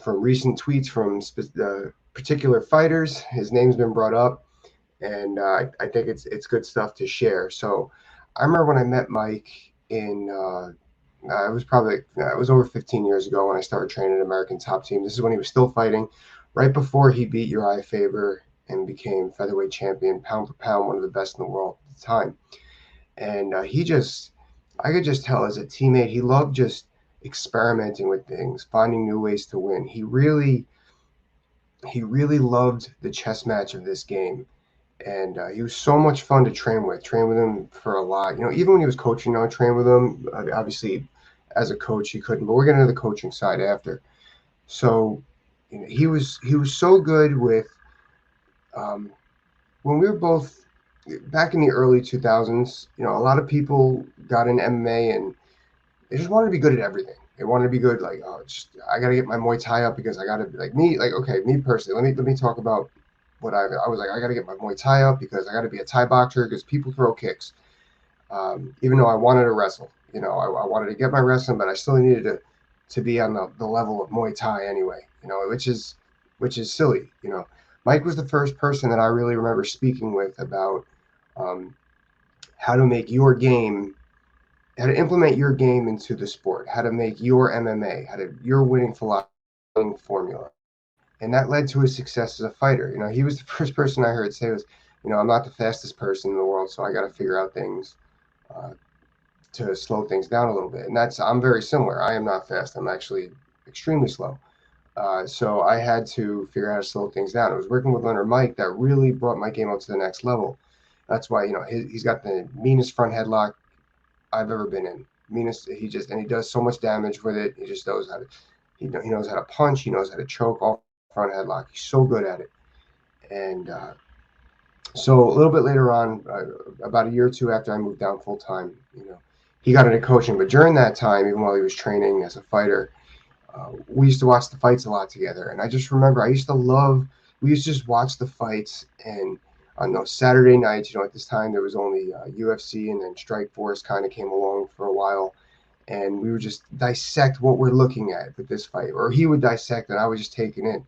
from recent tweets from particular fighters. His name's been brought up, and I think it's good stuff to share. So I remember when I met Mike in it was over 15 years ago when I started training at American Top Team. This is when he was still fighting, right before he beat Uriah Faber and became featherweight champion, pound for pound, one of the best in the world at the time. And I could just tell as a teammate, he loved just experimenting with things, finding new ways to win. He really loved the chess match of this game, and he was so much fun to train with. Train with him for a lot, even when he was coaching, I trained with him. Obviously, as a coach, he couldn't, but we're getting into the coaching side after. So, he was so good with um, when we were both back in the early 2000s. A lot of people got in MMA and they just wanted to be good at everything. They wanted to be good, like, oh, I got to get my Muay Thai up because I got to, like me, like, okay, me personally, let me talk about what I was like, I got to get my Muay Thai up because I got to be a Thai boxer because people throw kicks. Even though I wanted to wrestle, I wanted to get my wrestling, but I still needed to be on the level of Muay Thai anyway, which is silly. Mike was the first person that I really remember speaking with about um, how to make your game, how to implement your game into the sport, how to make your MMA, your winning philosophy, formula. And that led to his success as a fighter. He was the first person I heard say was, I'm not the fastest person in the world, so I got to figure out things uh, to slow things down a little bit. And I'm very similar. I am not fast. I'm actually extremely slow. So I had to figure out how to slow things down. It was working with Leonard Mike that really brought my game up to the next level. That's why, he's got the meanest front headlock I've ever been in. Meanest, he does so much damage with it. He just knows how to, he knows how to punch. He knows how to choke off front headlock. He's so good at it. And so a little bit later on, about a year or two after I moved down full time, he got into coaching. But during that time, even while he was training as a fighter, we used to watch the fights a lot together. And I just remember we used to just watch the fights. And on those Saturday nights, at this time there was only UFC, and then Strikeforce kind of came along for a while. And we would just dissect what we're looking at with this fight. Or he would dissect and I would just take it in.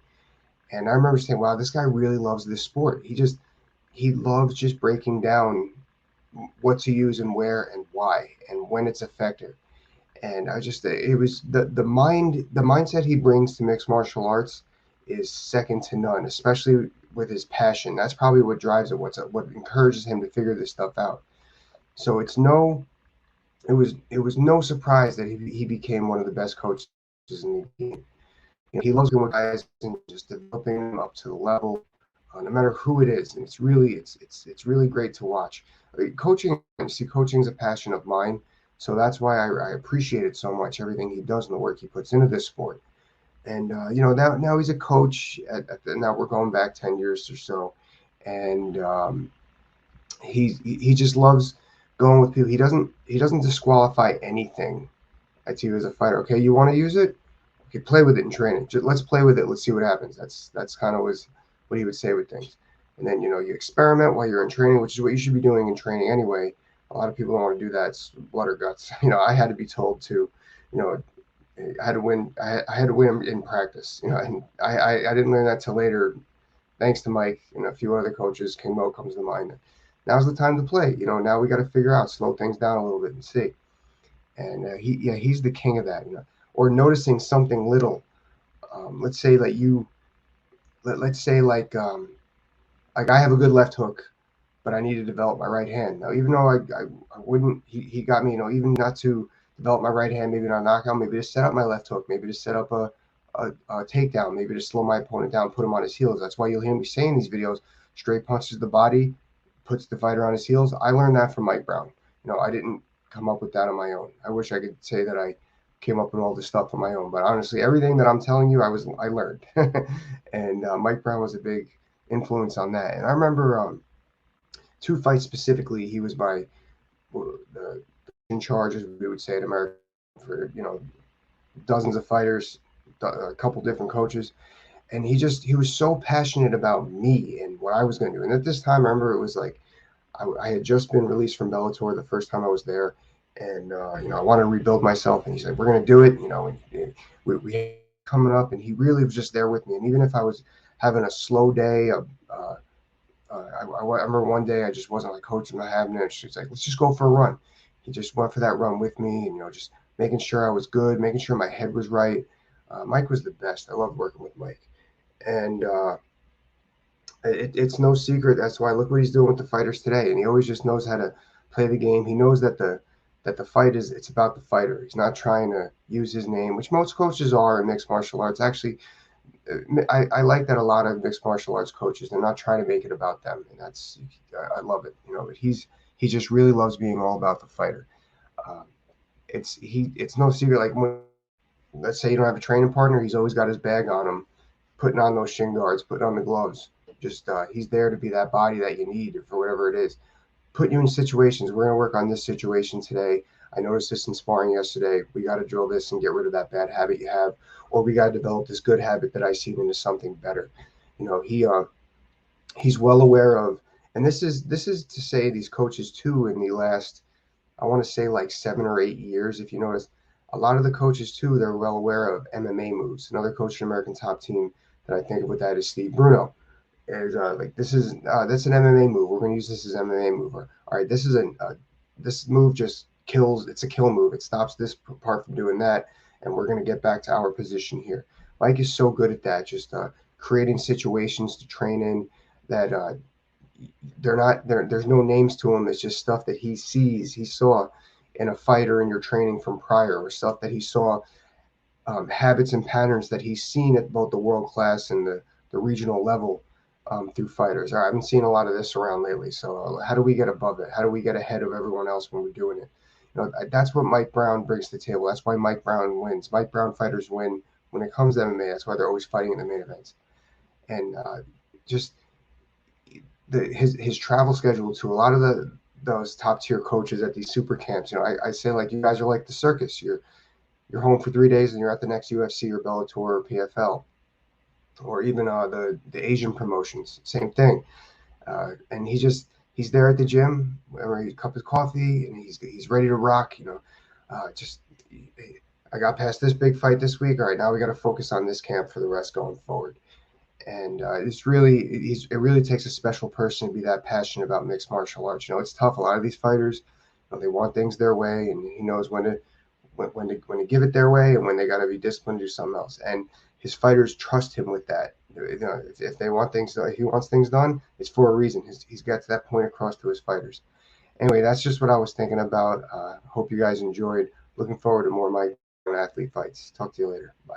And I remember saying, wow, this guy really loves this sport. He loves just breaking down what to use and where and why and when it's effective. And it was the mindset he brings to mixed martial arts is second to none, especially with his passion. That's probably what drives it. What encourages him to figure this stuff out. So it was no surprise that he became one of the best coaches in the game. He loves working with guys and just developing them up to the level, no matter who it is. And it's really great to watch. Coaching is a passion of mine. So that's why I appreciate it so much, everything he does and the work he puts into this sport. And, now he's a coach. Now we're going back 10 years or so. And he just loves going with people. He doesn't disqualify anything. I tell you as a fighter, okay, you want to use it? Okay, play with it in training. Let's play with it. Let's see what happens. That's kind of what he would say with things. And then, you experiment while you're in training, which is what you should be doing in training anyway. A lot of people don't want to do that. It's blood or guts. I had to be told to, I had to win. I had to win in practice. And I didn't learn that till later, thanks to Mike and a few other coaches. King Mo comes to mind. Now's the time to play. Now we got to figure out, slow things down a little bit and see. And he's the king of that. Or noticing something little. Let's say that let's say like I have a good left hook, but I need to develop my right hand. Now, even though I wouldn't, he got me, even not to develop my right hand, maybe not knockout, maybe to set up my left hook, maybe to set up a takedown, maybe to slow my opponent down, put him on his heels. That's why you'll hear me say in these videos, straight punches the body, puts the fighter on his heels. I learned that from Mike Brown. I didn't come up with that on my own. I wish I could say that I came up with all this stuff on my own, but honestly, everything that I'm telling you, I learned. And Mike Brown was a big influence on that. And I remember two fights specifically. He was the in charge, as we would say at American, for dozens of fighters, a couple different coaches, and he was so passionate about me and what I was going to do. And at this time, I remember it was like I had just been released from Bellator the first time I was there, and I wanted to rebuild myself. And he said, "We're going to do it." And we coming up, and he really was just there with me. And even if I was having a slow day, I remember one day I just wasn't like, coach, I'm not having it. She's like, let's just go for a run. He just went for that run with me, and just making sure I was good, making sure my head was right. Mike was the best. I loved working with Mike, and it's no secret. That's why look what he's doing with the fighters today, and he always just knows how to play the game. He knows that the fight it's about the fighter. He's not trying to use his name, which most coaches are in mixed martial arts. Actually, I like that a lot of mixed martial arts coaches, they're not trying to make it about them, and I love it. But he just really loves being all about the fighter. Um, it's no secret. Like let's say you don't have a training partner, he's always got his bag on him, putting on those shin guards, putting on the gloves. Just he's there to be that body that you need for whatever it is. Put you in situations. We're going to work on this situation today. I noticed this in sparring yesterday. We got to drill this and get rid of that bad habit you have, or we got to develop this good habit that I see into something better. He's well aware of, and this is to say these coaches too in the last, I want to say like 7 or 8 years. If you notice, a lot of the coaches too, they're well aware of MMA moves. Another coach in American Top Team that I think of with that is Steve Bruno. Is like that's an MMA move. We're gonna use this as MMA move. Or, all right, this move just kills. It's a kill move. It stops this part from doing that, and we're gonna get back to our position here. Mike is so good at that, just creating situations to train in that they're not there. There's no names to them. It's just stuff that he saw in a fighter in your training from prior, or stuff that he saw, habits and patterns that he's seen at both the world class and the regional level, through fighters. I haven't seen a lot of this around lately. So how do we get above it? How do we get ahead of everyone else when we're doing it? That's what Mike Brown brings to the table. That's why Mike Brown wins. Mike Brown fighters win when it comes to MMA. That's why they're always fighting in the main events. And just his travel schedule to a lot of those top tier coaches at these super camps. I say, like, you guys are like the circus. You're home for 3 days and you're at the next UFC or Bellator or PFL, or even the Asian promotions. Same thing. And he's there at the gym, where he cup of coffee, and he's ready to rock. Just I got past this big fight this week. All right, now we got to focus on this camp for the rest going forward. And it really takes a special person to be that passionate about mixed martial arts. It's tough. A lot of these fighters, they want things their way, and he knows when to give it their way, and when they got to be disciplined to do something else. And his fighters trust him with that. If they want things, if he wants things done, it's for a reason. He's got to that point across to his fighters. Anyway, that's just what I was thinking about. Hope you guys enjoyed. Looking forward to more Mike athlete fights. Talk to you later. Bye.